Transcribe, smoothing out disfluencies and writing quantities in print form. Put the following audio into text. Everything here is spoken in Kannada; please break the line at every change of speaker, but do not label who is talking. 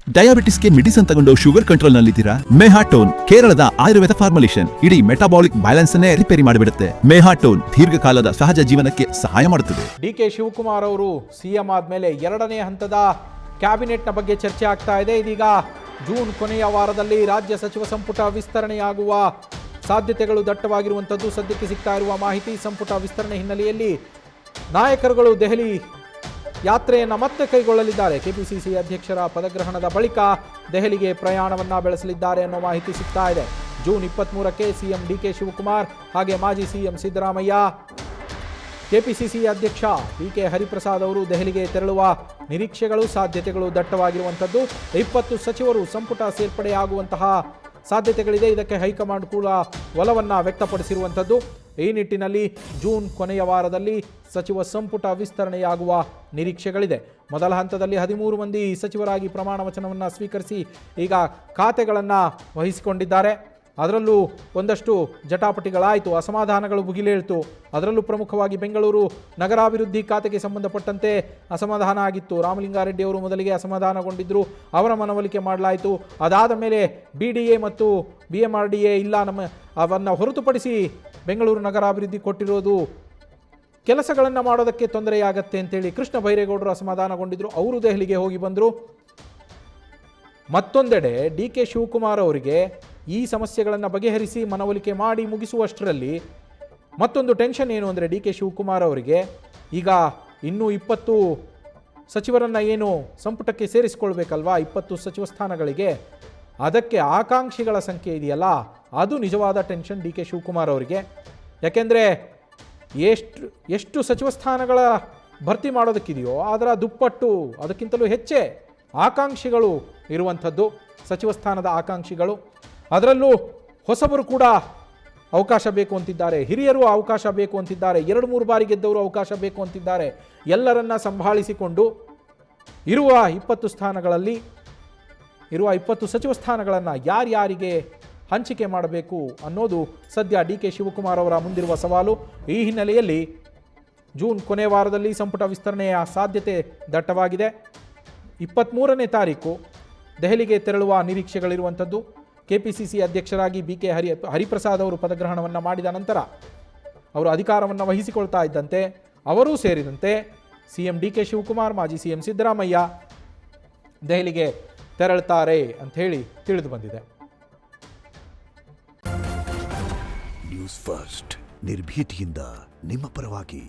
ಡಯಾಬಿಟಿಸ್ಗೆ ಮೆಡಿಸಿನ್ ತಗೊಂಡು ಶುಗರ್ ಕಂಟ್ರೋಲ್ ನಲ್ಲಿದ್ದೀರಾ? ಮೆಹಾಟೋನ್ ಕೇರಳದ ಆಯುರ್ವೇದ ಫಾರ್ಮುಲೇಷನ್ ಇಡೀ ಮೆಟಾಬಾಲಿಕ್ ಬ್ಯಾಲೆನ್ಸ್ ಅನ್ನೇ ರಿಪೇರಿ ಮಾಡಿಬಿಡುತ್ತೆ. ಮೆಹಾಟೋನ್ ದೀರ್ಘಕಾಲದ ಸಹಜ ಜೀವನಕ್ಕೆ ಸಹಾಯ ಮಾಡುತ್ತದೆ.
ಡಿಕೆ ಶಿವಕುಮಾರ್ ಅವರು ಸಿಎಂ ಆದ್ಮೇಲೆ ಎರಡನೇ ಹಂತದ ಕ್ಯಾಬಿನೆಟ್ನ ಬಗ್ಗೆ ಚರ್ಚೆ ಆಗ್ತಾ ಇದೆ. ಇದೀಗ ಜೂನ್ ಕೊನೆಯ ವಾರದಲ್ಲಿ ರಾಜ್ಯ ಸಚಿವ ಸಂಪುಟ ವಿಸ್ತರಣೆಯಾಗುವ ಸಾಧ್ಯತೆಗಳು ದಟ್ಟವಾಗಿರುವಂಥದ್ದು ಸದ್ಯಕ್ಕೆ ಸಿಗ್ತಾ ಇರುವ ಮಾಹಿತಿ. ಸಂಪುಟ ವಿಸ್ತರಣೆ ಹಿನ್ನೆಲೆಯಲ್ಲಿ ನಾಯಕರುಗಳು ದೆಹಲಿ ಯಾತ್ರೆಯನ್ನು ಮತ್ತೆ ಕೈಗೊಳ್ಳಲಿದ್ದಾರೆ. ಕೆಪಿಸಿಸಿ ಅಧ್ಯಕ್ಷರ ಪದಗ್ರಹಣದ ಬಳಿಕ ದೆಹಲಿಗೆ ಪ್ರಯಾಣವನ್ನ ಬೆಳೆಸಲಿದ್ದಾರೆ ಅನ್ನೋ ಮಾಹಿತಿ ಸಿಗ್ತಾ ಇದೆ. ಜೂನ್ 23ಕ್ಕೆ ಸಿಎಂ ಡಿಕೆ ಶಿವಕುಮಾರ್ ಹಾಗೆ ಮಾಜಿ ಸಿಎಂ ಸಿದ್ದರಾಮಯ್ಯ, ಕೆಪಿಸಿಸಿ ಅಧ್ಯಕ್ಷ ಬಿಕೆ ಹರಿಪ್ರಸಾದ್ ಅವರು ದೆಹಲಿಗೆ ತೆರಳುವ ನಿರೀಕ್ಷೆಗಳು ಸಾಧ್ಯತೆಗಳು ದಟ್ಟವಾಗಿರುವಂಥದ್ದು. 20 ಸಚಿವರು ಸಂಪುಟ ಸೇರ್ಪಡೆಯಾಗುವಂತಹ ಸಾಧ್ಯತೆಗಳಿದೆ. ಇದಕ್ಕೆ ಹೈಕಮಾಂಡ್ ಕೂಡ ಒಲವನ್ನು ವ್ಯಕ್ತಪಡಿಸಿರುವಂಥದ್ದು. ಈ ನಿಟ್ಟಿನಲ್ಲಿ ಜೂನ್ ಕೊನೆಯ ವಾರದಲ್ಲಿ ಸಚಿವ ಸಂಪುಟ ವಿಸ್ತರಣೆಯಾಗುವ ನಿರೀಕ್ಷೆಗಳಿದೆ. ಮೊದಲ ಹಂತದಲ್ಲಿ 13 ಮಂದಿ ಸಚಿವರಾಗಿ ಪ್ರಮಾಣ ವಚನವನ್ನು ಸ್ವೀಕರಿಸಿ ಈಗ ಖಾತೆಗಳನ್ನು ವಹಿಸಿಕೊಂಡಿದ್ದಾರೆ. ಅದರಲ್ಲೂ ಒಂದಷ್ಟು ಜಟಾಪಟಿಗಳಾಯಿತು, ಅಸಮಾಧಾನಗಳು ಭುಗಿಲೇಳ್ತು. ಅದರಲ್ಲೂ ಪ್ರಮುಖವಾಗಿ ಬೆಂಗಳೂರು ನಗರಾಭಿವೃದ್ಧಿ ಖಾತೆಗೆ ಸಂಬಂಧಪಟ್ಟಂತೆ ಅಸಮಾಧಾನ ಆಗಿತ್ತು. ರಾಮಲಿಂಗಾರೆಡ್ಡಿ ಅವರು ಮೊದಲಿಗೆ ಅಸಮಾಧಾನಗೊಂಡಿದ್ದರು, ಅವರ ಮನವೊಲಿಕೆ ಮಾಡಲಾಯಿತು. ಅದಾದ ಮೇಲೆ BDA ಮತ್ತು BMRDA ಇಲ್ಲ, ಅವನ್ನು ಹೊರತುಪಡಿಸಿ ಬೆಂಗಳೂರು ನಗರಾಭಿವೃದ್ಧಿ ಕೊಟ್ಟಿರೋದು ಕೆಲಸಗಳನ್ನು ಮಾಡೋದಕ್ಕೆ ತೊಂದರೆಯಾಗತ್ತೆ ಅಂತೇಳಿ ಕೃಷ್ಣ ಬೈರೇಗೌಡರು ಅಸಮಾಧಾನಗೊಂಡಿದ್ದರು. ಅವರು ದೆಹಲಿಗೆ ಹೋಗಿ ಬಂದರು. ಮತ್ತೊಂದೆಡೆ ಡಿಕೆ ಶಿವಕುಮಾರ್ ಅವರಿಗೆ ಈ ಸಮಸ್ಯೆಗಳನ್ನು ಬಗೆಹರಿಸಿ ಮನವೊಲಿಕೆ ಮಾಡಿ ಮುಗಿಸುವಷ್ಟರಲ್ಲಿ ಮತ್ತೊಂದು ಟೆನ್ಷನ್ ಏನು ಅಂದರೆ, ಡಿಕೆ ಶಿವಕುಮಾರ್ ಅವರಿಗೆ ಈಗ ಇನ್ನೂ 20 ಸಚಿವರನ್ನು ಏನು ಸಂಪುಟಕ್ಕೆ ಸೇರಿಸಿಕೊಳ್ಬೇಕಲ್ವಾ, 20 ಸಚಿವ ಸ್ಥಾನಗಳಿಗೆ, ಅದಕ್ಕೆ ಆಕಾಂಕ್ಷಿಗಳ ಸಂಖ್ಯೆ ಇದೆಯಲ್ಲ, ಅದು ನಿಜವಾದ ಟೆನ್ಷನ್ ಡಿಕೆ ಶಿವಕುಮಾರ್ ಅವರಿಗೆ. ಯಾಕೆಂದರೆ ಎಷ್ಟು ಸಚಿವ ಸ್ಥಾನಗಳ ಭರ್ತಿ ಮಾಡೋದಕ್ಕಿದೆಯೋ ಅದರ ದುಪ್ಪಟ್ಟು, ಅದಕ್ಕಿಂತಲೂ ಹೆಚ್ಚೇ ಆಕಾಂಕ್ಷಿಗಳು ಇರುವಂಥದ್ದು, ಸಚಿವ ಸ್ಥಾನದ ಆಕಾಂಕ್ಷಿಗಳು. ಅದರಲ್ಲೂ ಹೊಸಬರು ಕೂಡ ಅವಕಾಶ ಬೇಕು ಅಂತಿದ್ದಾರೆ, ಹಿರಿಯರು ಅವಕಾಶ ಬೇಕು ಅಂತಿದ್ದಾರೆ, 2-3 ಬಾರಿ ಗೆದ್ದವರು ಅವಕಾಶ ಬೇಕು ಅಂತಿದ್ದಾರೆ. ಎಲ್ಲರನ್ನ ಸಂಭಾಳಿಸಿಕೊಂಡು ಇರುವ 20 ಸ್ಥಾನಗಳಲ್ಲಿ ಇರುವ 20 ಸಚಿವ ಸ್ಥಾನಗಳನ್ನು ಯಾರ್ಯಾರಿಗೆ ಹಂಚಿಕೆ ಮಾಡಬೇಕು ಅನ್ನೋದು ಸದ್ಯ ಡಿಕೆ ಶಿವಕುಮಾರ್ ಅವರ ಮುಂದಿರುವ ಸವಾಲು. ಈ ಹಿನ್ನೆಲೆಯಲ್ಲಿ ಜೂನ್ ಕೊನೆ ವಾರದಲ್ಲಿ ಸಂಪುಟ ವಿಸ್ತರಣೆಯ ಸಾಧ್ಯತೆ ದಟ್ಟವಾಗಿದೆ. 23ನೇ ತಾರೀಕು ದೆಹಲಿಗೆ ತೆರಳುವ ನಿರೀಕ್ಷೆಗಳಿರುವಂಥದ್ದು. ಕೆಪಿಸಿಸಿ ಅಧ್ಯಕ್ಷರಾಗಿ ಬಿಕೆ ಹರಿಪ್ರಸಾದ್ ಅವರು ಪದಗ್ರಹಣವನ್ನು ಮಾಡಿದ ನಂತರ ಅವರು ಅಧಿಕಾರವನ್ನು ವಹಿಸಿಕೊಳ್ತಾ ಇದ್ದಂತೆ ಅವರೂ ಸೇರಿದಂತೆ ಸಿಎಂ ಡಿಕೆ ಶಿವಕುಮಾರ್, ಮಾಜಿ ಸಿಎಂ ಸಿದ್ದರಾಮಯ್ಯ ದೆಹಲಿಗೆ ತೆರಳುತ್ತಾರೆ ಅಂತ ಹೇಳಿ ತಿಳಿದು ಬಂದಿದೆ.
ನ್ಯೂಸ್ ಫಸ್ಟ್ ನಿರ್ಭೀತಿಯಿಂದ ನಿಮ್ಮ ಪರವಾಗಿ.